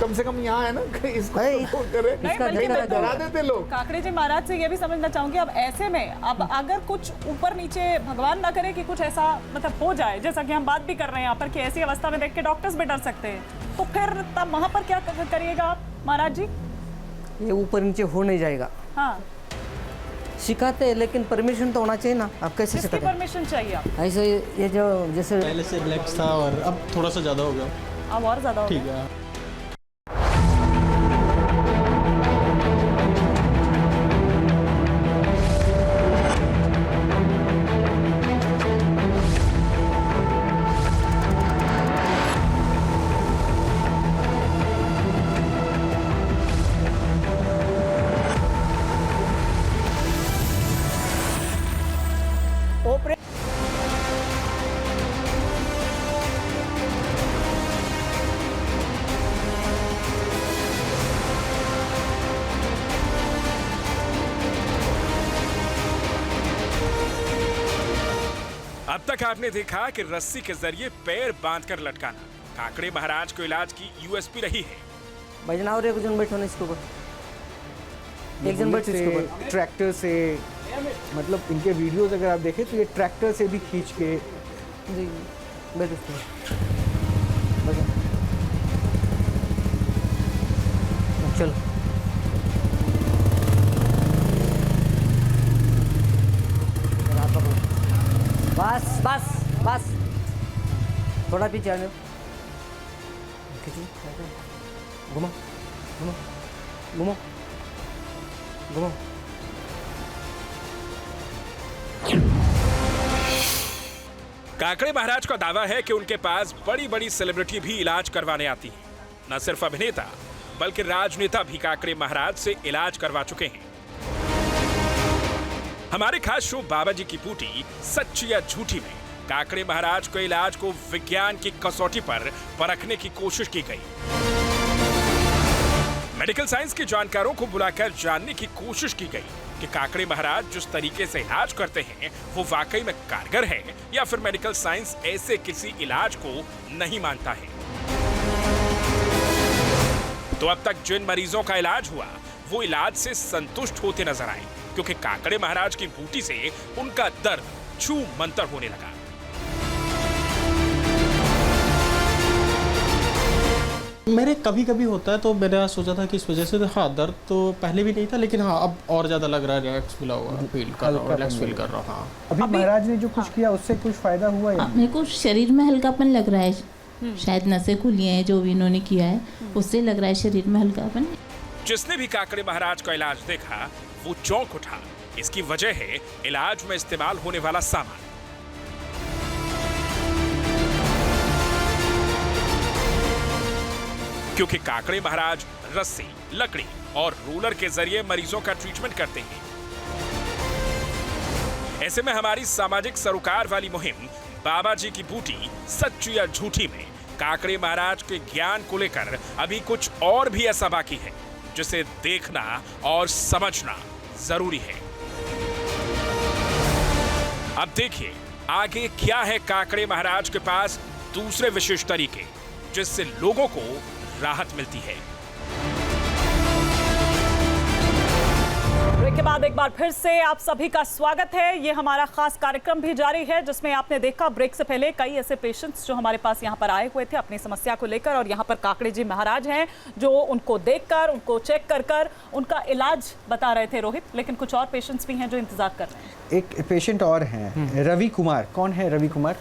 कम से कम यहाँ है ना, इसको नहीं, तो करे, इसका नहीं तो डरा देते लोग। काकड़े जी महाराज से ये भी समझना चाहूंगी, अब ऐसे में अब अगर कुछ ऊपर नीचे भगवान ना करे कि कुछ ऐसा मतलब हो जाए, जैसा कि हम बात भी कर रहे हैं यहाँ पर कि ऐसी अवस्था में देख के डॉक्टर्स भी डर सकते हैं, तो फिर तब वहाँ पर क्या करिएगा आप महाराज जी? ये ऊपर नीचे हो नहीं जाएगा। हाँ, सिखाते हैं लेकिन परमिशन तो होना चाहिए ना, आप कैसे किसकी सिखाते हैं? परमिशन चाहिए आप? ऐसे ये जो जैसे पहले से रिलैक्स था और अब थोड़ा सा ज़्यादा हो गया। अब और ज्यादा हो ठीक गया। है। अब तक आपने देखा कि रस्सी के जरिए पैर बांधकर लटकाना काकड़े महाराज को इलाज की यूएसपी रही है। बजना और एक जन बैठो ना इसके ऊपर, एक जन बैठो इसके ऊपर। ट्रैक्टर से, मतलब इनके वीडियोस अगर आप देखें तो ये ट्रैक्टर से भी खींच के। जी बैठो इसके ऊपर, बैठो। चलो बस बस बस, थोड़ा पीछे आ जाओ, घुमा घुमा घुमा घुमा। काकड़े महाराज का दावा है कि उनके पास बड़ी बड़ी सेलिब्रिटी भी इलाज करवाने आती हैं। न सिर्फ अभिनेता बल्कि राजनेता भी काकड़े महाराज से इलाज करवा चुके हैं। हमारे खास शो बाबा जी की बूटी सच्ची या झूठी में काकड़े महाराज के इलाज को विज्ञान की कसौटी पर परखने की कोशिश की गई। मेडिकल साइंस के जानकारों को बुलाकर जानने की कोशिश की गई कि काकड़े महाराज जिस तरीके से इलाज करते हैं वो वाकई में कारगर है या फिर मेडिकल साइंस ऐसे किसी इलाज को नहीं मानता है। तो अब तक जिन मरीजों का इलाज हुआ वो इलाज से संतुष्ट होते नजर आए, क्योंकि काकड़े महाराज की बूटी से उनका दर्द छू मंतर होने लगा। मेरे कभी कभी होता है तो मैंने सोचा था कि इस वजह से हाँ दर्द तो पहले भी नहीं था, लेकिन हाँ अब और ज़्यादा लग रहा है, रिलैक्स फील हुआ, फील कर रहा हूँ, रिलैक्स फील कर रहा हूँ। हाँ अभी महाराज ने जो कुछ किया उससे कुछ फायदा हुआ है? मेरे को शरीर में हल्कापन लग रहा है, शायद नसें खुली हैं जो भी इन्होंने किया है, उससे लग रहा है शरीर में हल्कापन। जिसने भी काकड़े महाराज का इलाज देखा वो चौंक उठा। इसकी वजह है इलाज में इस्तेमाल होने वाला सामान। क्योंकि काकड़े महाराज रस्सी, लकड़ी और रोलर के जरिए मरीजों का ट्रीटमेंट करते हैं। ऐसे में हमारी सामाजिक सरोकार वाली मुहिम बाबा जी की बूटी सच्ची या झूठी में काकड़े महाराज के ज्ञान को लेकर अभी कुछ और भी ऐसा बाकी है जिसे देखना और समझना जरूरी है। अब देखिए आगे क्या है काकड़े महाराज के पास दूसरे विशेष तरीके जिससे लोगों को राहत मिलती है। ब्रेक के बाद एक बार फिर से आप सभी का स्वागत है। ये हमारा खास कार्यक्रम भी जारी है जिसमें आपने देखा ब्रेक से पहले कई ऐसे पेशेंट्स जो हमारे पास यहाँ पर आए हुए थे अपनी समस्या को लेकर, और यहाँ पर काकड़े जी महाराज हैं जो उनको देखकर, उनको चेक कर कर उनका इलाज बता रहे थे रोहित। लेकिन कुछ और पेशेंट्स भी हैं जो इंतजार कर रहे हैं। एक पेशेंट और हैं, रवि कुमार। कौन है रवि कुमार?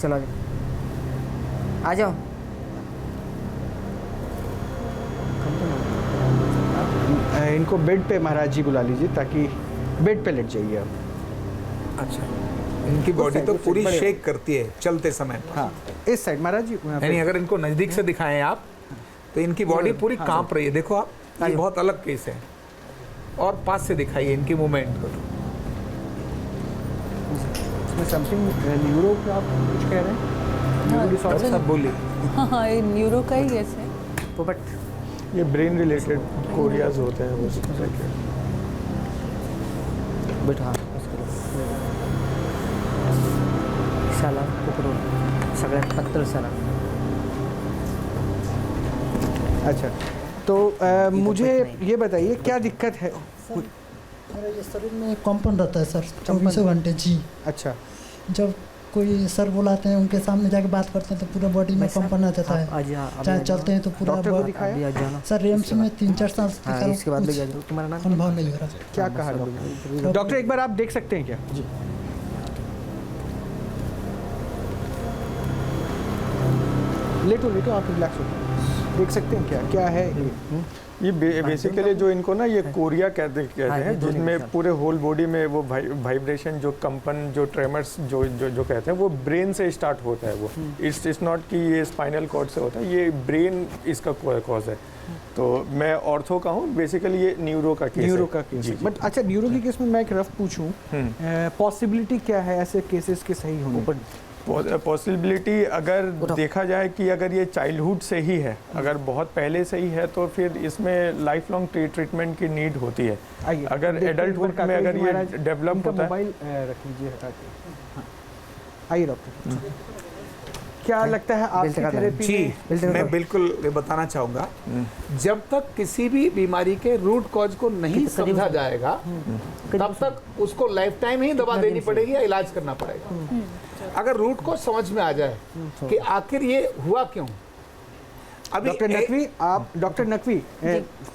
चलो आ जाओ। इनको बेड पे महाराज जी बुला लीजिए ताकि बेड पे लेट जाइए आप। अच्छा, इनकी बॉडी तो पूरी शेक करती है चलते समय। हाँ इस साइड महाराज जी। यानी अगर इनको नजदीक से दिखाएं आप तो इनकी बॉडी पूरी कांप रही है। देखो आप, ये बहुत अलग केस है। और पास से दिखाइए इनकी मूवमेंट को। इसमें समथिंग न्यूरो का आप कुछ कह रहे हैं? सब बोलिए। हाँ ये न्यूरो का ही केस है। पोपट ये ब्रेन रिलेटेड कोरियाज होते हैं वो। बैठा शाला पकडून सगळ्यात पातळ शाला। अच्छा, तो मुझे ये बताइए क्या दिक्कत है? मेरे ये शरीर में एक कंपन रहता है सर 24 घंटे जी। अच्छा, जब कोई सर बुलाते हैं उनके सामने जाके बात करते हैं तो पूरा बॉडी में कंपन आ जाता है, चाहे चलते हैं तो पूरा डॉक्टर को दिखाया? सर रेम्स में 3-4 साल से दिखा इसके बाद ले जाओ। तुम्हारा नाम अनुभव नहीं हो रहा। क्या कहा डॉक्टर? डॉक्टर एक बार आप देख सकते हैं क्या? जी, लेटो लेटो, आप रिलैक्स हो, देख सकते हैं क्या क्या है ये? बेसिकली जो इनको ना ये कोरिया कहते हैं, जिसमें पूरे होल बॉडी में वो वाइब्रेशन, जो कंपन, जो ट्रेमर्स जो कहते हैं वो ब्रेन से स्टार्ट होता है। वो इट्स नॉट कि ये स्पाइनल कॉर्ड से होता है, ये ब्रेन इसका कॉज है। तो मैं ऑर्थो का हूँ, बेसिकली ये न्यूरो का केस है। बट अच्छा, न्यूरो के केस में मैं एक रफ पूछूं, पॉसिबिलिटी क्या है ऐसे केसेस के सही होने पर? पॉसिबिलिटी अगर देखा जाए कि अगर ये चाइल्डहुड से ही है, अगर बहुत पहले से ही है तो फिर इसमें लाइफ लॉन्ग ट्रीटमेंट की नीड होती है। अगर एडल्टहुड में अगर ये डेवलप होता है। मोबाइल रख लीजिए, आइए डॉक्टर, क्या लगता है आपकी थेरेपी? जी, मैं बिल्कुल बताना चाहूँगा, जब तक किसी भी बीमारी के रूट कॉज को नहीं समझा जाएगा तब तक उसको लाइफ टाइम ही दवा देनी पड़ेगी या इलाज करना पड़ेगा। अगर रूट कॉज समझ में आ जाए कि आखिर ये हुआ क्यों। अभी डॉक्टर नकवी,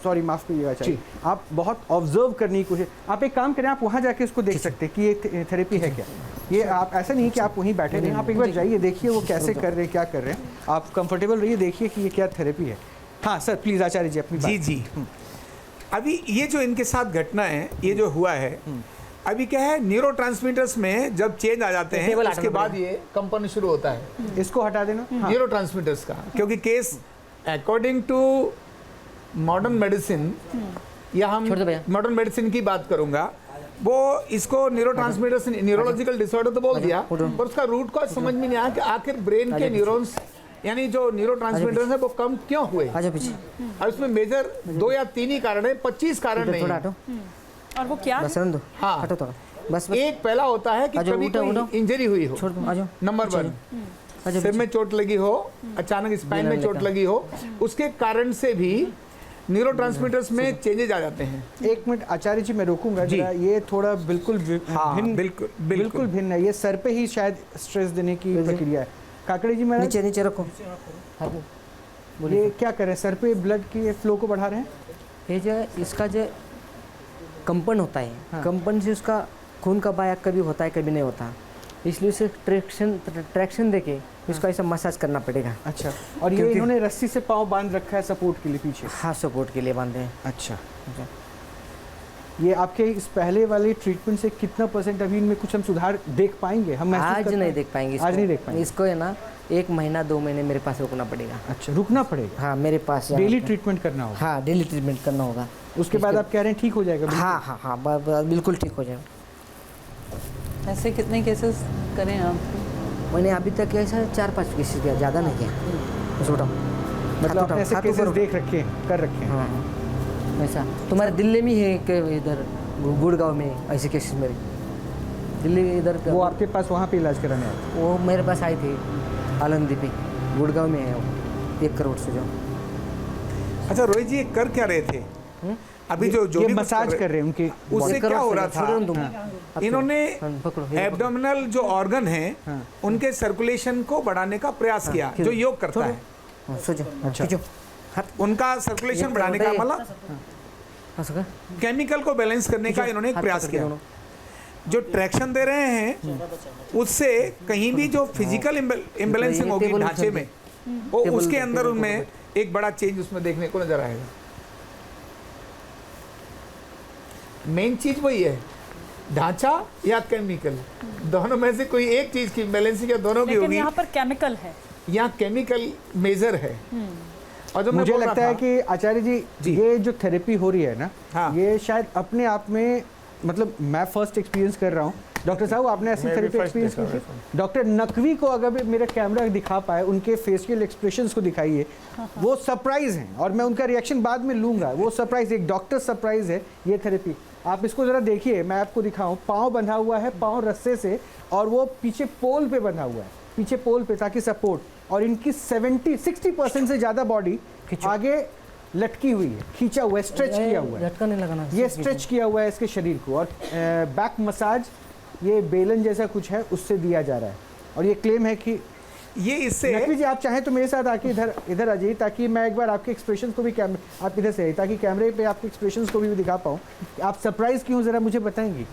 सॉरी माफ कीजिएगा, चाहिए आप बहुत ऑब्जर्व करने की कोशिश, आप एक काम करें, आप वहाँ जाके इसको देख सकते हैं कि ये थेरेपी है क्या। ये आप ऐसा नहीं कि आप वहीं बैठे रहें, आप एक बार जाइए, देखिए वो कैसे कर रहे हैं, क्या कर रहे हैं, आप कंफर्टेबल रहिए, देखिए कि ये क्या थेरेपी है। हाँ सर, प्लीज आचार्य जी अपनी बात। जी अभी ये जो इनके साथ घटना है, ये जो हुआ है, अभी क्या है, न्यूरोट्रांसमीटर्स में जब चेंज आ जाते हैं उसके बाद ये कंपन शुरू होता है। इसको हटा देना न्यूरोट्रांसमीटर्स का, क्योंकि case according to modern medicine, या हम मॉडर्न मेडिसिन की बात करूंगा, वो इसको न्यूरोट्रांसमीटर्स न्यूरोलॉजिकल डिसऑर्डर तो बोल दिया, पर उसका रूट कॉज समझ में नहीं आया कि आखिर ब्रेन के न्यूरॉन्स यानी जो न्यूरोट्रांसमीटर्स है वो कम क्यों हुए। और इसमें मेजर 2 या 3 ही कारण है, 25 कारण नहीं है। और वो क्या? हाँ, बस एक पहला होता है कि कभी कोई इंजरी हुई हो, नंबर 1, सिर में चोट लगी हो, अचानक स्पाइन में चोट लगी हो, उसके कारण से भी न्यूरोट्रांसमीटर्स में चेंजेस आ जाते हैं। एक मिनट आचार्य जी, मैं रोकूंगा जरा, ये थोड़ा बिल्कुल बिल्कुल भिन्न है, ये सर पे ही शायद स्ट्रेस देने की प्रक्रिया है। काकड़े जी, मैं नीचे रखो, ये क्या कर रहे हैं, सर पे ब्लड की फ्लो को बढ़ा रहे हैं? ये जो इसका जो कंपन होता है, कंपन से उसका खून का बहाव कभी होता है कभी नहीं होता, इसलिए उसे ट्रैक्शन देके इसको ऐसा मसाज करना पड़ेगा। अच्छा, और ये इन्होंने रस्सी से पाँव बांध रखा है सपोर्ट के लिए पीछे? हाँ, सपोर्ट के लिए बांधे हैं। अच्छा, ये आपके इस पहले वाले ट्रीटमेंट से कितना % अभी इनमें कुछ हम सुधार देख पाएंगे? हम आज नहीं देख पाएंगे, आज नहीं देख पाएंगे। इसको है ना 1 महीना 2 महीने मेरे पास रुकना पड़ेगा। अच्छा, रुकना पड़ेगा? हाँ, मेरे पास डेली ट्रीटमेंट करना होगा? हाँ, डेली ट्रीटमेंट करना होगा। उसके बाद आप कह रहे हैं ठीक हो जाएगा? हाँ, बिल्कुल ठीक हो जाएगा। ऐसे कितने केसेस करें आप? मैंने अभी तक ऐसा 4-5 केसेस किया, ज़्यादा नहीं किया। छोटा मतलब ऐसे केसेस देख रखे कर रखे हैं? हाँ, ऐसा तुम्हारे दिल्ली में है कि इधर गुड़गांव में ऐसे केसेस मेरे दिल्ली इधर? वो आपके पास वहाँ पे इलाज कराने आए? वो मेरे पास आई थी आलमदी पे, गुड़गांव में है वो, 1 करोड़ से जो। अच्छा रोहित जी, कर क्या रहे थे अभी? जो ये मसाज कर रहे हैं उनके, उससे क्या हो रहा था, इन्होंने एब्डोमिनल जो ऑर्गन है उनके सर्कुलेशन को बढ़ाने का प्रयास किया, जो योग करता है। उनका सर्कुलेशन बढ़ाने का मतलब केमिकल को बैलेंस करने का इन्होंने एक प्रयास किया। जो ट्रैक्शन दे रहे हैं उससे कहीं भी जो फिजिकल इम्बैलेंसिंग होगी ढांचे में, वो उसके अंदर उनमें एक बड़ा चेंज उसमें देखने को नजर आएगा। मेन चीज वही है, ढांचा या केमिकल, दोनों में से कोई एक चीज की बैलेंसिंग या दोनों की होगी। यहाँ पर केमिकल है, यहाँ केमिकल मेजर है। और जो मुझे लगता है कि आचार्य जी ये जो थेरेपी हो रही है ना, ये शायद अपने आप में, मतलब मैं फर्स्ट एक्सपीरियंस कर रहा हूँ। डॉक्टर साहब, आपने ऐसी थेरेपी एक्सपीरियंस की थी? डॉक्टर नकवी को अगर मेरा कैमरा दिखा पाए, उनके फेशियल एक्सप्रेशंस को दिखाइए, वो सरप्राइज हैं, और मैं उनका रिएक्शन बाद में लूंगा। वो सरप्राइज, एक डॉक्टर सरप्राइज है ये थेरेपी। आप इसको जरा देखिए, मैं आपको दिखाऊं, पाँव बंधा हुआ है, पाँव रस्से से, और वो पीछे पोल पे बंधा हुआ है, पीछे पोल पे, ताकि सपोर्ट, और इनकी 60% से ज़्यादा बॉडी आगे लटकी हुई है, खींचा हुआ है, स्ट्रेच किया हुआ है, झटका नहीं लगाना, ये स्ट्रेच किया हुआ है इसके शरीर को। और बैक मसाज ये बेलन जैसा कुछ है उससे दिया जा रहा है। और ये क्लेम है कि ये इससे नकवी जी आप चाहें तो मेरे साथ आके इधर आ जाइए, ताकि मैं एक बार आपके एक्सप्रेशंस को भी आप इधर से आइए, ताकि कैमरे पे आपके एक्सप्रेशंस को भी दिखा पाऊँ। आप सरप्राइज क्यों, ज़रा मुझे बताएंगी?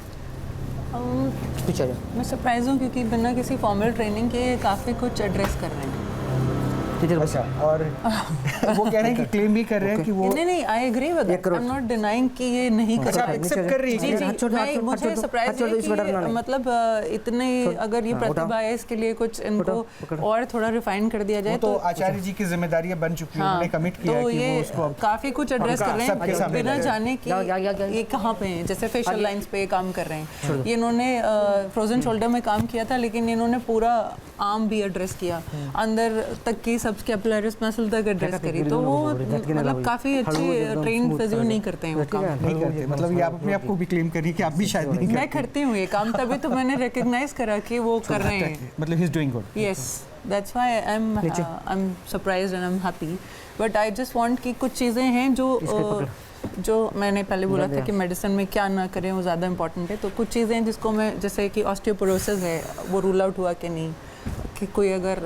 मैं सरप्राइज हूँ क्योंकि बिना किसी फॉर्मल ट्रेनिंग के काफ़ी कुछ एड्रेस कर रहे हैं। अच्छा, और वो कह रहे हैं कि क्लेम भी कर रहे हैं कि वो नहीं I agree with that, I am not denying कि ये नहीं कर अच्छा, आप एक्सेप्ट कर रही हैं? जी, मुझे सरप्राइज है कि मतलब इतने अगर ये प्रतिभा है इसके लिए कुछ इनको और थोड़ा रिफाइन कर दिया जाए तो आचार्य जी की जिम्मेदारियां बन चुकी हैं, उन्होंने कमिट किया तो है कि ये वो उसको काफी कुछ एड्रेस कर रहे हैं बिना जाने कि ये कहाँ पे हैं। जैसे फेशियल लाइंस पे काम कर रहे हैं, ये इन्होंने फ्रोजन शोल्डर में काम किया था, लेकिन इन्होंने पूरा आर्म भी एड्रेस किया, अंदर तक की सब स्कैपुलरिस मसल तक एड्रेस करी। तो वो मतलब काफी अच्छी ट्रेन फिजियो नहीं करते हैं वो काम, नहीं करते। मतलब ये आप अपने आप को भी क्लेम करिए कि आप भी शायद नहीं मैं करती हूँ ये काम, तभी तो मैंने रिकॉग्नाइज करा कि वो कर रहे हैं। मतलब he is doing good. Yes, that's why I am surprised and I am happy, but I just want कि कुछ चीज़ें हैं जो मैंने पहले बोला था कि मेडिसिन में क्या ना करें वो ज़्यादा इंपॉर्टेंट है। तो कुछ चीज़ें जिसको मैं, जैसे कि ऑस्टियोपोरोसिस है, वो रूल आउट हुआ कि नहीं, कि कोई अगर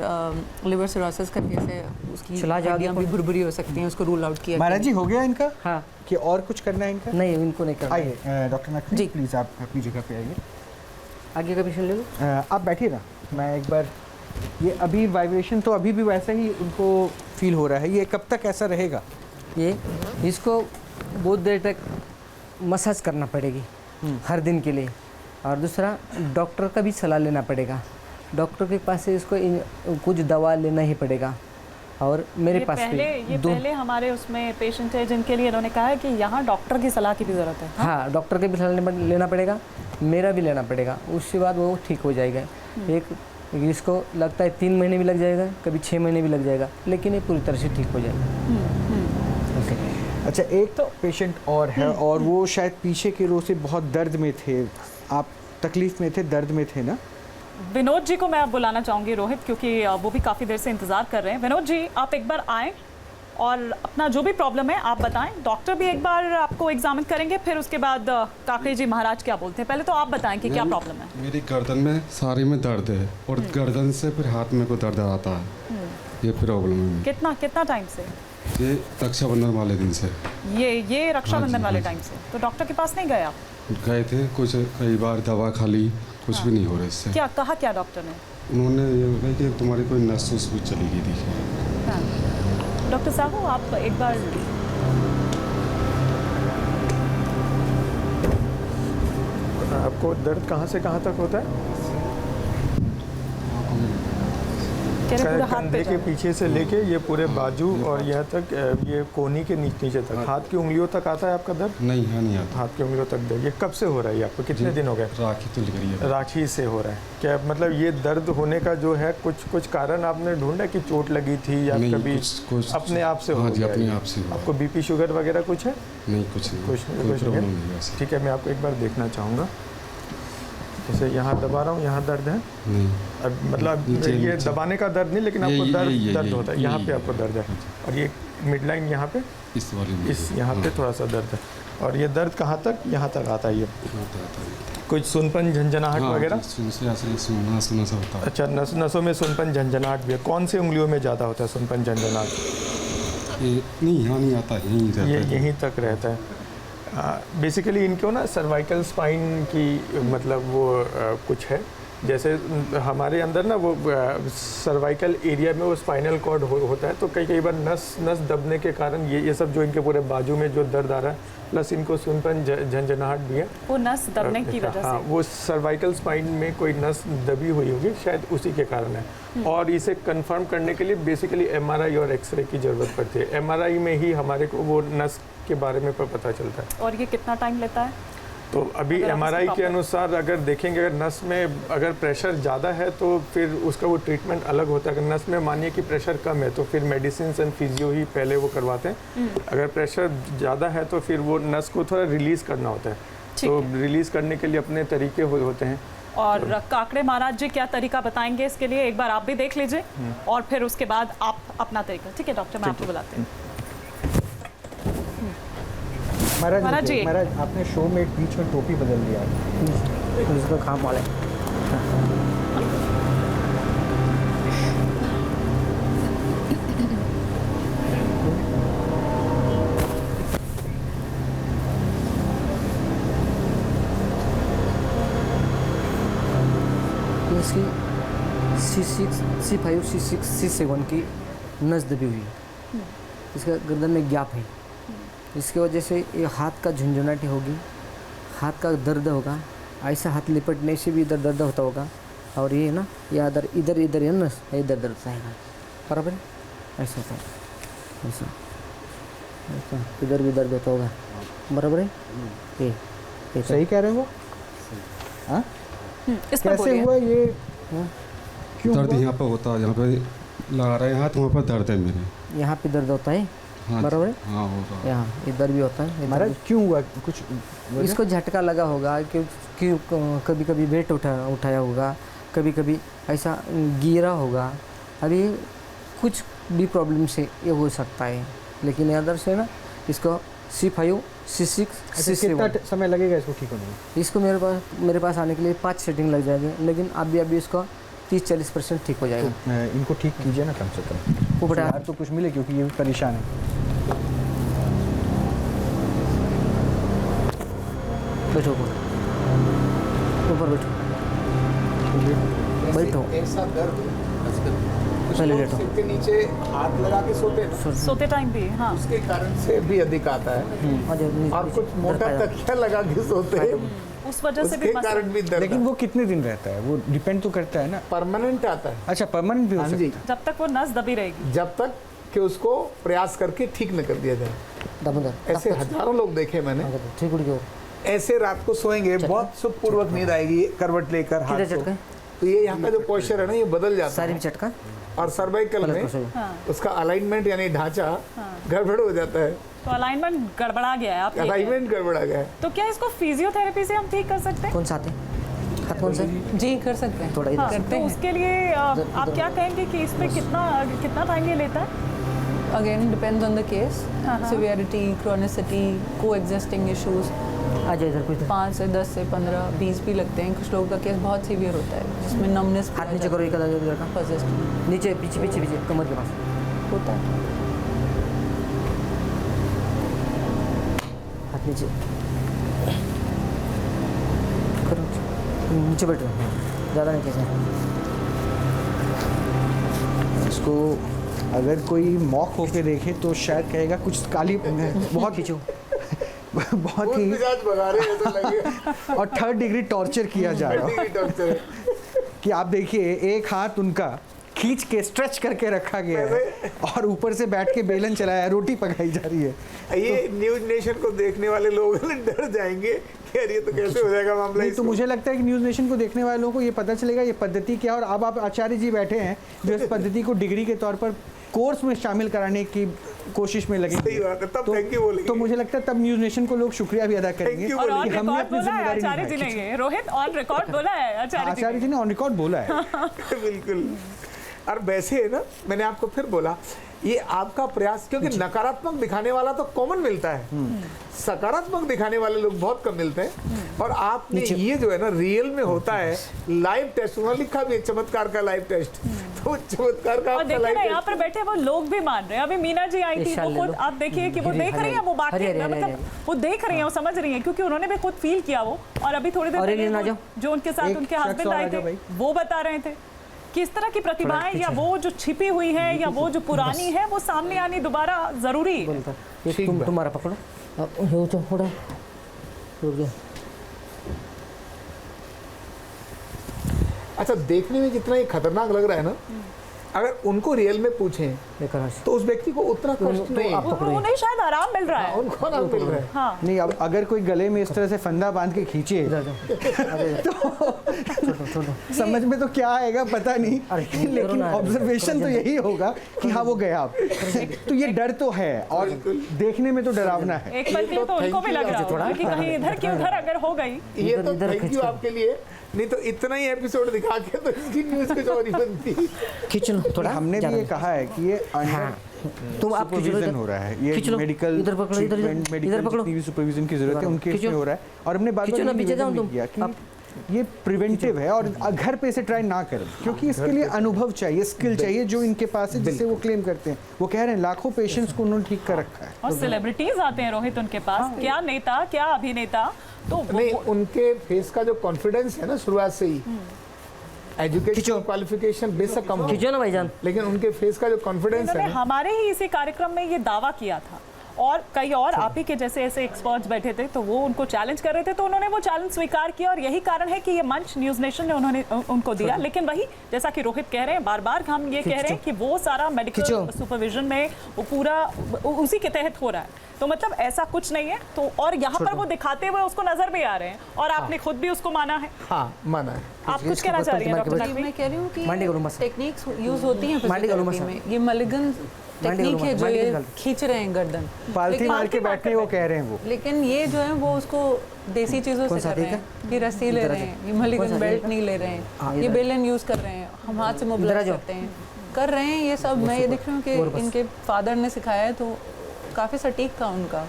लिवर सिरोसिस का केस है, उसकी हड्डियां भी भुरभुरी हो सकती हैं, उसको रूल आउट किया। महाराज जी हो गया इनका? हाँ। कि और कुछ करना है इनका? नहीं, इनको नहीं करना। आइए डॉक्टर नकवी जी, प्लीज़ आप अपनी जगह पे आइए। आगे का पेशेंट ले लो। आप बैठिए ना, मैं एक बार, ये अभी वाइब्रेशन तो अभी भी वैसा ही उनको फील हो रहा है, ये कब तक ऐसा रहेगा? ये इसको बहुत देर तक मसाज करना पड़ेगी हर दिन के लिए। और दूसरा, डॉक्टर का भी सलाह लेना पड़ेगा, डॉक्टर के पास से इसको कुछ दवा लेना ही पड़ेगा। और मेरे पास पहले हमारे उसमें पेशेंट है जिनके लिए इन्होंने कहा है कि यहाँ डॉक्टर की सलाह की भी ज़रूरत है। हाँ, डॉक्टर के भी सलाह लेना पड़ेगा, मेरा भी लेना पड़ेगा, उसके बाद वो ठीक हो जाएगा। एक इसको लगता है 3 महीने भी लग जाएगा, कभी 6 महीने भी लग जाएगा, लेकिन ये पूरी तरह से ठीक हो जाएगा। अच्छा, एक तो पेशेंट और है, और वो शायद पीछे के रो से बहुत दर्द में थे, आप तकलीफ में थे, दर्द में थे ना? विनोद जी को मैं अब बुलाना चाहूँगी रोहित, क्योंकि वो भी काफ़ी देर से इंतज़ार कर रहे हैं। विनोद जी, आप एक बार आएँ और अपना जो भी प्रॉब्लम है आप बताएं, डॉक्टर भी एक बार आपको एग्जामिन करेंगे, फिर उसके बाद काकड़े जी महाराज क्या बोलते हैं। पहले तो आप बताएं कि क्या प्रॉब्लम है। मेरी गर्दन में सारी में दर्द है, और गर्दन से फिर हाथ में को दर्द आता है, ये प्रॉब्लम है। कितना टाइम से? ये रक्षाबंधन वाले दिन से। ये रक्षाबंधन वाले टाइम से? तो डॉक्टर के पास नहीं गए आप? गए थे, कुछ कई बार दवा खा ली, कुछ भी नहीं हो रहा इससे। क्या कहा क्या डॉक्टर ने? उन्होंने ये बोला कि तुम्हारी कोई नस उस भी चली गई थी। हाँ। डॉक्टर साहब, आप एक बार आपको दर्द कहाँ से कहाँ तक होता है? कंधे के पीछे से लेके ये पूरे बाजू और यहाँ तक, ये कोहनी के नीचे तक, हाथ की उंगलियों तक आता है आपका दर्द? नहीं, है नहीं आता। हाथ की उंगलियों तक दर्द। ये कब से हो रहा है आपको, कितने दिन हो गए? राखी तो लग रही है। राखी से हो रहा है क्या? मतलब ये दर्द होने का जो है कुछ कारण आपने ढूंढा कि चोट लगी थी या कभी कुछ अपने आप से हो गया? अपने आप से। आपको बीपी शुगर वगैरह कुछ है? नहीं, कुछ नहीं। ठीक है, मैं आपको एक बार देखना चाहूँगा। जैसे यहाँ दबा रहा हूँ, यहाँ दर्द है? नहीं। अब मतलब ये दबाने का दर्द नहीं, लेकिन आपको दर्द होता है, यहाँ पे आपको दर्द है। और ये मिड लाइन यहाँ पे, इस यहाँ पे थोड़ा सा दर्द है। और ये दर्द कहाँ तक? यहाँ तक आता है। ये कुछ सुनपन झंझनाहट वगैरह? सुना सा होता है। अच्छा, नसों में सुनपन झंझनाहट भी है। कौन से उंगलियों में ज़्यादा होता है सुनपन झंझनाहट? नहीं, यहाँ नहीं आता, यहीं तक रहता है। बेसिकली इनको ना सर्वाइकल स्पाइन की मतलब वो कुछ है, जैसे हमारे अंदर ना वो सर्वाइकल एरिया में वो स्पाइनल कॉर्ड होता है, तो कई बार नस दबने के कारण ये सब जो इनके पूरे बाजू में जो दर्द आ रहा है, प्लस इनको सुनपन झंझनाहट भी है, वो नस दबने की वजह से। हाँ, वो सर्वाइकल स्पाइन में कोई नस दबी हुई होगी, शायद उसी के कारण है। और इसे कंफर्म करने के लिए बेसिकली एमआरआई और एक्सरे की ज़रूरत पड़ती है। एमआरआई में ही हमारे को वो नस के बारे में पता चलता है। और ये कितना टाइम लेता है? तो अभी एमआरआई के अनुसार अगर देखेंगे, अगर नस में अगर प्रेशर ज़्यादा है तो फिर उसका वो ट्रीटमेंट अलग होता है। अगर नस में मानिए कि प्रेशर कम है तो फिर मेडिसिन एंड फिजियो ही पहले वो करवाते हैं। अगर प्रेशर ज़्यादा है तो फिर वो नस को थोड़ा रिलीज़ करना होता है, तो रिलीज़ करने के लिए अपने तरीके होते हैं। और काकड़े महाराज जी क्या तरीका बताएंगे इसके लिए, एक बार आप भी देख लीजिए और फिर उसके बाद आप अपना तरीका। ठीक है डॉक्टर, मैं आपको बुलाते हैं। महाराज जी। महाराज आपने शो में बीच में टोपी बदल दिया है। इसको काम वाले इसकी C5 C6 C7 की नस दबी हुई है, इसका गर्दन में गैप है, इसकी वजह से ये हाथ का झुंझुनाटी होगी, हाथ का दर्द होगा, ऐसा हाथ लिपटने से भी इधर दर्द होता होगा, और ये ना या इधर इधर है नस इधर दर्द रहेगा, बराबर है, ऐसा होता है, ऐसा ऐसा इधर भी दर्द होता होगा, बराबर है, ये सही कह रहे हैं वो? हाँ इस पर कैसे बोलिए। हुआ ये? क्यों दर्द हुआ? यहाँ पे होता है, यहाँ पे लगा रहे हैं हाथ, वहाँ पर दर्द है मेरे। यहाँ पे दर्द होता है, हाँ बराबर है, हाँ होगा। यहाँ इधर भी होता है, महाराज क्यों हुआ कुछ? इसको झटका लगा होगा, क्योंकि कभी कभी वेट उठाया होगा, कभी कभी ऐसा गिरा होगा, अभी कुछ भी प्रॉब्लम से ये हो सकता है, लेकिन अदर से ना इसको C5 C6 कितना C7 समय लगेगा इसको ठीक होने में? इसको मेरे पास आने के लिए 5 सेटिंग लग जाएगी, लेकिन अभी इसको 30-40% ठीक हो जाएगा। तो इनको ठीक कीजिए ना कम से कम, ऊपर यार तो कुछ मिले, क्योंकि ये भी परेशान है। बैठो ऊपर बैठो ऐसा दर्द पहले लेटो, सिर के नीचे हाथ लगा के सोते हैं, सोते टाइम भी, हाँ, उसके कारण से भी अधिक आता है, और कुछ मोटा तकिया लगा के सोते हैं, उस वजह से भी उसके कारण भी दर्द। लेकिन वो कितने दिन रहता है? वो डिपेंड तो करता है ना। परमानेंट आता है। अच्छा, परमानेंट भी हो हाँ सकता जी, है। जब तक वो नस दबी रहेगी, जब तक कि उसको प्रयास करके ठीक न कर दिया जाए। ऐसे हजारों लोग देखे मैंने, ठीक ऐसे रात को सोएंगे, बहुत सुखपूर्वक नींद आएगी, करवट लेकर हाथ को, तो ये यहाँ का जो पोस्चर है ना, ये बदल जाता सारी है, झटका, और सर्वाइकल में उसका अलाइनमेंट यानी ढांचा गड़बड़ हो जाता है, तो अलाइनमेंट गड़बड़ा गया है, आप ये कह रहे हैं। अलाइनमेंट गड़बड़ा गया है। तो क्या इसको फिजियोथेरेपी से हम ठीक कर सकते हैं? कौन सा आते हाथ कौन सा? जी कर सकते हैं, थोड़ा हाँ, इधर तो उसके लिए आप क्या कहेंगे कि इस पे कितना टाइम ये लेता है? Again depends on the case, severity, chronicity, को एग्जिस्टिंग इश्यूज, आ जाए इधर, 5 से 10 से 15 20 भी लगते हैं। कुछ लोगों का केस बहुत सीवियर होता है, जिसमें नमनेस हाथ नीचे करो, इधर का परसिस्ट नीचे पीछे कमर के पास होता है। हाथ नीचे करो, नीचे बैठो, ज़्यादा नीचे से। इसको अगर कोई मॉक होके देखे तो शायद कहेगा कुछ काली बहुत खींचो, बहुत ही और 3rd डिग्री टॉर्चर किया जा रहा है कि आप देखिए, एक हाथ उनका खींच के स्ट्रेच करके रखा गया है और ऊपर से बैठ के बेलन चलाया, रोटी पकाई जा रही है। ये न्यूज नेशन को देखने वाले लोग डर जाएंगे कि यार ये तो कैसे हो जाएगा मामला। नहीं तो मुझे लगता है कि न्यूज नेशन को देखने वाले लोगों को ये पता चलेगा ये पद्धति क्या, और अब आप आचार्य जी बैठे हैं जो इस पद्धति को डिग्री के तौर पर कोर्स में शामिल कराने की कोशिश में लगे। सही बात है, तब थैंक यू बोलेंगे। तो मुझे लगता है तब न्यूज नेशन को लोग शुक्रिया भी अदा करेंगे। और ऑन कि हमने रिकॉर्ड अपनी बोला है जिम्मेदारी आचार्य जी निभाई। ने, ये रोहित ऑन रिकॉर्ड बोला है आचार्य जी ने ऑन रिकॉर्ड बोला है। बिल्कुल। और वैसे है ना, मैंने आपको फिर बोला, ये आपका प्रयास, क्योंकि नकारात्मक दिखाने वाला तो कॉमन मिलता है, सकारात्मक दिखाने वाले लोग बहुत कम मिलते हैं, और आपने ये जो है ना रियल में होता है लाइव टेस्ट, उन्होंने लिखा भी है चमत्कार का लाइव टेस्ट, तो चमत्कार का और देखिए ना, यहाँ पर बैठे वो लोग भी मान रहे हैं। अभी मीना जी आई थी, वो खुद आप देखिए कि वो देख रही है, वो बाकी मतलब वो देख रही है, वो समझ रही है, क्योंकि उन्होंने भी खुद फील किया वो। और अभी थोड़ी देर पहले जो उनके साथ उनके हस्बैंड आए थे, वो बता रहे थे किस तरह की प्रतिभाएं या वो जो छिपी हुई है या वो जो पुरानी है वो सामने आनी दोबारा जरूरी है। तुम्हारा पकड़ो, अच्छा, देखने में जितना ये खतरनाक लग रहा है ना, अगर उनको रियल में पूछें तो उस व्यक्ति को उतना कष्ट नहीं, उन्हें शायद आराम मिल रहा है, उनको आराम मिल रहा है। हाँ। नहीं, अब अगर कोई गले में इस तरह से फंदा बांध के खींचे तो समझ में तो क्या आएगा पता नहीं, लेकिन ऑब्जर्वेशन तो यही होगा कि हाँ वो गया अब। तो ये डर तो है और देखने में तो डरावना है। एक पल के लिए तो उनको भी लग रहा है कि कहीं इधर की उधर अगर हो गई। ये तो थैंक यू आपके लिए, नहीं तो इतना ही एपिसोड दिखा के तो इसकी न्यूज़ कुछ और ही बनती। खींच लो थोड़ा। हमने भी ये कहा है कि ये तुम आप सुपरविजन हो रहा है, ये मेडिकल इधर पकड़ो, इधर पकड़ो, जितनी भी सुपरविजन की जरूरत है उनके इसमें हो रहा है। और हमने बात पीछे जाओ तुम, ये प्रिवेंटिव है और घर पे इसे ट्राई ना करें, क्योंकि इसके लिए अनुभव चाहिए, स्किल चाहिए जो इनके पास है, जिससे वो क्लेम करते हैं। वो कह रहे हैं लाखों पेशेंट्स को उन्होंने ठीक कर रखा है। और सेलिब्रिटीज आते हैं रोहित उनके पास, क्या नेता क्या अभिनेता, तो नहीं उनके फेस का जो कॉन्फिडेंस है ना शुरुआत से ही, एजुकेशन क्वालिफिकेशन बेशक कम हो ना भाईजान, लेकिन उनके फेस का जो कॉन्फिडेंस है ना, हमारे ही इसी कार्यक्रम में ये दावा किया था और कई और आप ही के जैसे ऐसे एक्सपर्ट्स बैठे थे, तो वो उनको चैलेंज कर रहे थे, तो उन्होंने वो चैलेंज स्वीकार किया और यही कारण है कि ये मंच न्यूज नेशन ने उन्होंने उनको दिया। लेकिन वही जैसा कि रोहित कह रहे हैं, बार बार हम ये कह रहे हैं कि वो सारा मेडिकल सुपरविजन में वो पूरा उसी के तहत हो रहा है, तो मतलब ऐसा कुछ नहीं है। तो और यहाँ पर वो दिखाते हुए उसको नजर भी आ रहे हैं और आपने खुद भी उसको माना है। हाँ माना है। आप कुछ कहना चाह रही हैं डॉक्टर? मैं कह रही हूँ कि टेक्निक्स यूज होती हैं फिजियोथेरेपी में, ये मलिगन टेक्निक है जो ये खींच रहे हैं गर्दन, पालथी मार के बैठने वो कह रहे हैं वो, लेकिन ये जो है वो उसको देसी चीजों से कर रहे हैं, ये रस्सी ले रहे हैं, ये मलिगन बेल्ट नहीं ले रहे हैं, ये बेलन यूज कर रहे हैं, हम हाथ से मोबिलाइज करते हैं, कर रहे हैं ये सब। मैं ये देख रही हूँ कि इनके फादर ने सिखाया है, तो काफी सटीक था उनका।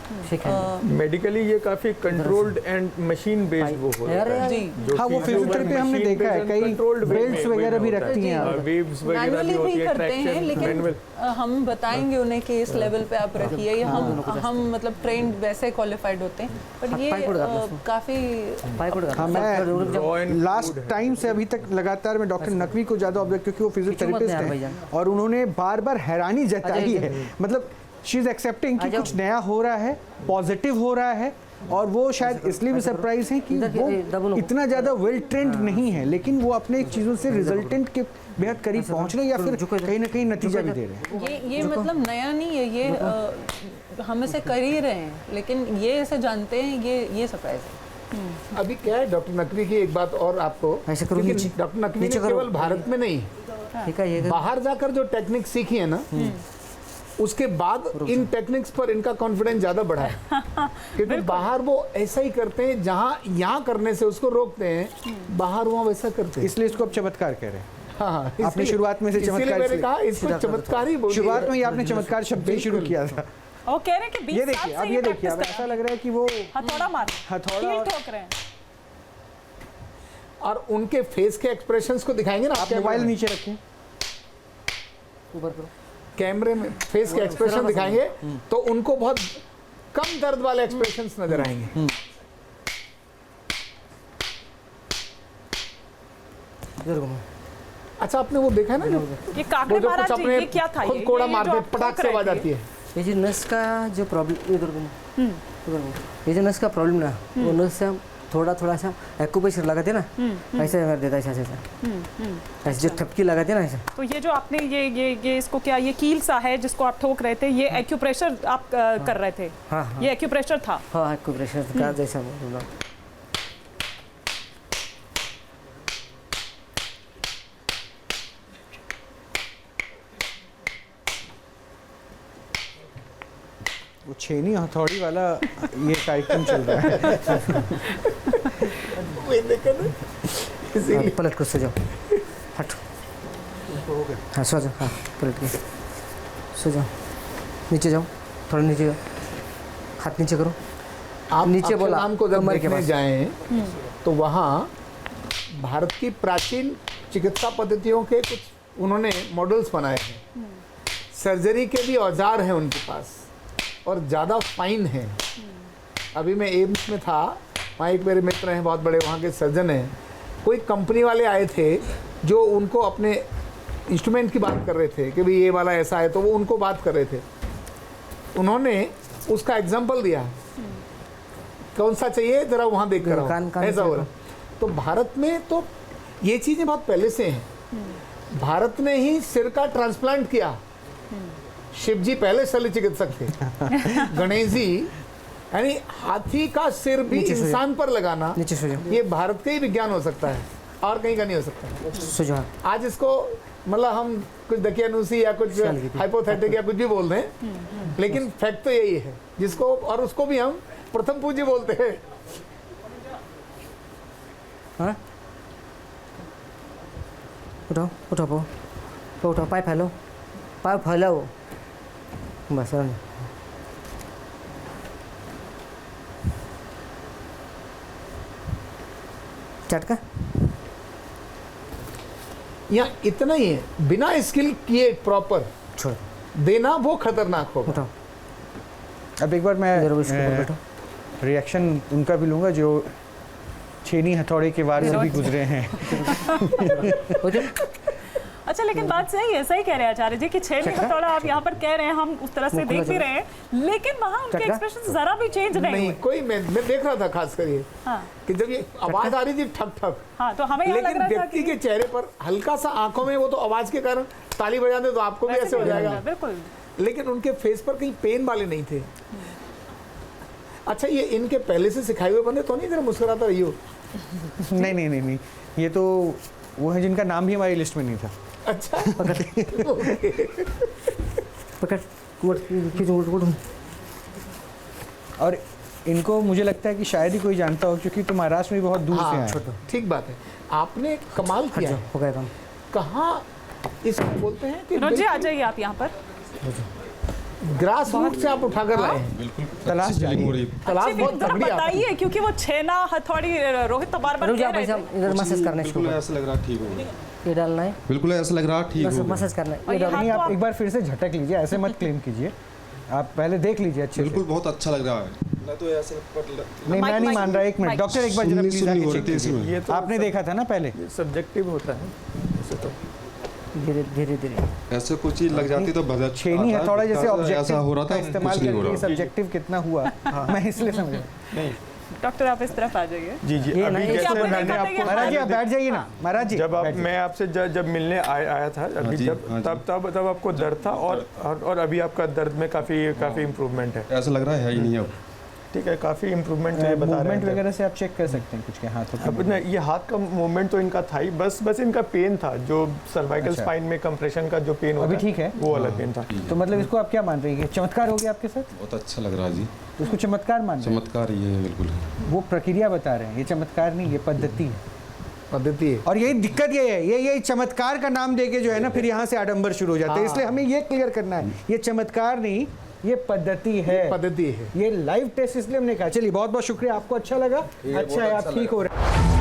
मेडिकली ये काफी कंट्रोल्ड एंड मशीन बेस्ड वो होता है जी। हाँ, वो फिजियोथेरेपी हमने देखा है, कई बेल्ट्स वगैरह भी रखती हैं, वेव्स वगैरह मैनुअली भी करते हैं, लेकिन हम बताएंगे उन्हें कि इस लेवल पे आप रखिए, ये हम मतलब ट्रेंड वैसे क्वालिफाइड होते हैं, पर ये काफी। हाँ, मैं लास्ट टाइम से अभी तक लगातार मैं डॉक्टर नकवी को ज्यादा ऑब्जर्व, क्योंकि वो फिजियोथेरेपिस्ट हैं और उन्होंने बार बार हैरानी जताई है, मतलब शी इज एक्सेप्टिंग कि कुछ नया हो रहा है, पॉजिटिव हो रहा है, और वो शायद इसलिए भी सरप्राइज है कि वो इतना ज़्यादा वेल ट्रेंड नहीं है, लेकिन वो अपने चीज़ों से रिजल्टेंट के बेहद करीब पहुंच रहे हैं या फिर कहीं ना कहीं नतीजा भी दे रहे हैं। ये मतलब नया नहीं है, ये हम इसे कर ही रहे हैं, लेकिन ये ऐसे जानते हैं, ये सरप्राइज है। अभी क्या है डॉक्टर नकवी की एक बात और आपको, डॉक्टर नकवी ने केवल भारत में नहीं, बाहर जाकर जो टेक्निक सीखी है ना, उसके बाद इन टेक्निक्स पर इनका कॉन्फिडेंस ज्यादा बढ़ा है, क्योंकि बाहर वो ऐसा ही करते हैं, जहाँ यहाँ करने से उसको रोकते हैं, बाहर वहाँ वैसा करते हैं, इसलिए इसको अब चमत्कार कह रहे हैं। हाँ, आपने शुरुआत में से चमत्कार, मैंने कहा इसको चमत्कार ही बोलिए, शुरुआत में ही आपने चमत्कार शब्द ही शुरू किया था। और कह रहे हैं कि 20 साल से अब ये देखिए, अब ऐसा लग रहा है कि वो हथौड़ा मार ठोक रहे हैं, और उनके फेस के एक्सप्रेशंस को दिखाएंगे ना। आप मोबाइल नीचे रखें, ऊपर करो, कैमरे में फेस के एक्सप्रेशन दिखाएंगे तो उनको बहुत कम दर्द वाले एक्सप्रेशंस नजर आएंगे। अच्छा, आपने वो देखा है ना, ये काकड़े महाराज जी, ये क्या था? खुद कोड़ा मारते पटाख से आवाज आती है। ये जो नस का जो प्रॉब्लम, ये जो नस का प्रॉब्लम ना, वो नस से थोड़ा थोड़ा सा एक्यूप्रेशर लगाते ना, ऐसे कर देता है, ऐसे जो ठपकी लगाते ना ऐसे। तो ये जो आपने ये इसको क्या, ये कील सा है जिसको आप ठोक रहे थे, ये एक्यूप्रेशर आप कर रहे थे? हाँ, ये एक्यूप्रेशर था? हाँ, एक्यूप्रेशर का जैसा बोलना। वो छेनी हथौड़ी वाला ये कार्यक्रम चल रहा है। पलट कर सो जाओ, हट, हाँ सो जाओ, हाँ पलट के सो जाओ, नीचे जाओ, थोड़ा नीचे जाओ, हाथ नीचे करो। आप नीचे बोला को जब देखने जाएं तो वहाँ भारत की प्राचीन चिकित्सा पद्धतियों के कुछ उन्होंने मॉडल्स बनाए हैं, सर्जरी के भी औजार हैं उनके पास और ज़्यादा फाइन है। अभी मैं एम्स में था, वहाँ एक मेरे मित्र हैं बहुत बड़े, वहाँ के सर्जन हैं, कोई कंपनी वाले आए थे जो उनको अपने इंस्ट्रूमेंट की बात कर रहे थे कि भाई ये वाला ऐसा है, तो वो उनको बात कर रहे थे, उन्होंने उसका एग्जाम्पल दिया, कौन सा चाहिए जरा वहाँ देख कर ऐसा हो रहा। तो भारत में तो ये चीज़ें बहुत पहले से हैं। भारत ने ही सिर का ट्रांसप्लांट किया, शिव जी पहले शल्य चिकित्सक थे। गणेश जी, यानी हाथी का सिर भी इंसान पर लगाना, ये भारत का ही विज्ञान हो सकता है और कहीं का नहीं हो सकता। आज इसको मतलब हम कुछ दकियानुसी या कुछ हाइपोथेटिक या कुछ भी बोल दें, लेकिन फैक्ट तो यही है, जिसको और उसको भी हम प्रथम पूज्य बोलते हैं। हाँ? उठाओ उठाओ, पाँव उठाओ, पाँव फैलाओ, पाँव फैलाओ, बस और नहीं। झटका यहाँ इतना ही है, बिना स्किल किए प्रॉपर छोड़ देना वो खतरनाक होगा। उठाओ अब एक बार मैं इधर इसके ऊपर बैठो। रिएक्शन उनका भी लूंगा जो छेनी हथौड़े के वार से भी गुजरे हैं। अच्छा, लेकिन बात सही है, सही कह रहे हैं आचार्य जी कि छेनी हथौड़ा आप यहाँ पर कह रहे हैं, हम उस तरह से देख भी रहे हैं, लेकिन वहाँ उनके एक्सप्रेशन जरा भी चेंज नहीं हुए। कोई मैं देख रहा था खास कर ये हाँ। कि जब ये आवाज आ रही थी ठक ठक, हाँ, तो हमें लग लेकिन रहा था व्यक्ति के चेहरे पर हल्का सा आंखों में, वो तो आवाज के कारण ताली बजाते तो आपको भी ऐसे हो जाएगा, बिल्कुल, लेकिन उनके फेस पर कहीं पेन वाले नहीं थे। अच्छा, ये इनके पहले से सिखाए हुए बंदे तो नहीं जरा मुस्कुराता रही हो? नहीं नहीं नहीं नहीं, ये तो वो है जिनका नाम भी हमारी लिस्ट में नहीं था। अच्छा पकड़ और इनको मुझे लगता है कि शायद ही कोई जानता हो, क्योंकि तो महाराष्ट्र में बहुत दूर से आए हैं। ठीक बात है, आपने कमाल किया है। हो गया काम। कहाँ इसको बोलते हैं कि विनोद जी आ जाइए आप यहाँ पर। ग्रास रूट से आप उठाकर लाए हैं। बिल्कुल तलाश जारी है। तलाश बहुत जरा तगड़ी आपकी। बताइए, क्योंकि वो छेना हथौड़ी रोहित तो बार बार रुक कह जाओ रहे भाई थे। साहब, इधर मसाज करना है इसको। बिल्कुल ऐसा लग रहा ठीक होगा, ये डालना है, बिल्कुल ऐसा लग रहा ठीक बस होगा। मसाज करना है। और ये ये डालना नहीं, हाथ तो आप एक बार फिर से झटक लीजिए, ऐसे मत क्लेम कीजिए, आप पहले देख लीजिए अच्छे से। बिल्कुल बहुत अच्छा लग रहा है। मैं तो ऐसा नहीं, मैं नहीं मान रहा, एक मिनट डॉक्टर, एक बार जरा सुन्नी प्लीज सुन्नी हो आके रही थी चेक इसमें। कीजिए। ये तो आपने देखा था ना पहले। सब्जेक्टिव होता है ऐसे तो। धीरे धीरे धीरे ऐसे कुछ चीज लग जाती तो बदल छेनी हथौड़ा जैसे ऑब्जेक्टिव ऐसा हो रहा था, इस्तेमाल कुछ नहीं हो करके रहा। सब्जेक्टिव कितना हुआ, मैं इसलिए समझ रहा। नहीं डॉक्टर आप इस तरफ आ जाइए। जी जी, ये अभी नहीं, जैसे आपने मैंने देखा था आपको ये महाराज जी आप बैठ जाइए ना, महाराज जी जब आप बैठ जाइए। मैं आपसे जब मिलने आया था अभी, हाँ जी, जब हाँ जी। तब आपको दर्द था, और अभी आपका दर्द में काफ़ी इम्प्रूवमेंट है। ऐसा लग रहा है ही नहीं अब। ठीक है, काफ़ी इम्प्रूवमेंट बता रहे मूवमेंट हैं। वगैरह से आप चेक कर सकते हैं कुछ के हाथों का। अब ना ये हाथ का मूवमेंट तो इनका था ही, बस इनका पेन था, जो सर्वाइकल अच्छा। स्पाइन में कंप्रेशन का जो पेन होता अभी ठीक है? वो अलग पेन था। तो मतलब इसको आप क्या मान रही है, चमत्कार हो गया आपके साथ? बहुत अच्छा लग रहा है जी, तो इसको चमत्कार मान रहे हैं? चमत्कार ये है बिल्कुल। वो प्रक्रिया बता रहे हैं, ये चमत्कार नहीं, ये पद्धति है। पद्धति है। और यही दिक्कत ये है, ये चमत्कार का नाम देके जो है ना, फिर यहाँ से आडंबर शुरू हो जाते हैं। इसलिए हमें ये क्लियर करना है, ये चमत्कार नहीं, ये पद्धति है, पद्धति है। ये लाइव टेस्ट, इसलिए हमने कहा। चलिए, बहुत बहुत शुक्रिया, आपको अच्छा लगा? अच्छा है, आप ठीक हो रहे हैं।